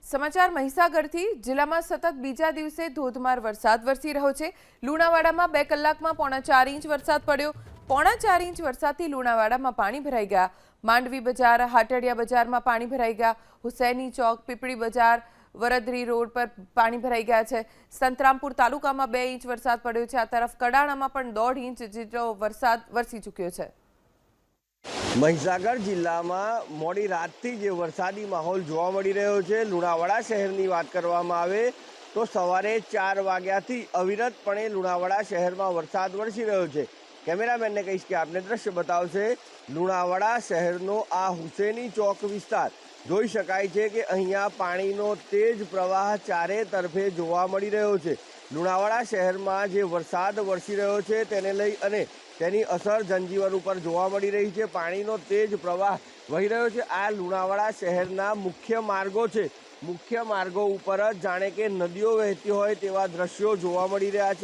સમાચાર મહીસાગરથી જિલ્લામાં સતત બીજા દિવસે ધોધમાર વરસાદ વરસી રહ્યો છે। લુણાવાડામાં 2 કલાકમાં 4.5 ઇંચ વરસાદ પડ્યો। 4.5 ઇંચ વરસાદથી લુણાવાડામાં પાણી ભરાઈ ગયા। માંડવી બજાર, હાટડિયા બજારમાં પાણી ભરાઈ ગયા। હુસૈની ચોક, પીપળી બજાર, વરદરી રોડ પર પાણી ભરાઈ ગયા છે। સંતરામપુર તાલુકામાં 2 ઇંચ વરસાદ પડ્યો છે। આ તરફ કડાણામાં પણ 1.5 ઇંચ જેટલો વરસાદ વરસી ચૂક્યો છે। મહીસાગર જિલ્લામાં મોડી રાતથી જે વરસાદી માહોલ જોવા મળી રહ્યો છે। લુણાવાડા શહેરની વાત કરવામાં આવે તો સવારે 4 વાગ્યાથી અવિરતપણે લુણાવાડા શહેરમાં વરસાદ વરસી રહ્યો છે। કેમેરામેનને કહીશ કે આપને દ્રશ્ય બતાવશે। લુણાવાડા શહેરનો આ હુસેની ચોક વિસ્તાર જોઈ શકાય છે કે અહીંયા પાણીનો તેજ પ્રવાહ ચારે તરફે જોવા મળી રહ્યો છે। લુણાવાડા શહેરમાં જે વરસાદ વરસી રહ્યો છે તેને લઈ અને તેની અસર જનજીવન ઉપર જોવા મળી રહી છે। પાણીનો તેજ પ્રવાહ વહી રહ્યો છે। આ લુણાવાડા શહેરના મુખ્ય માર્ગો છે। મુખ્ય માર્ગો ઉપર જ જાણે કે નદીઓ વહેતી હોય તેવા દ્રશ્યો જોવા મળી રહ્યા છે।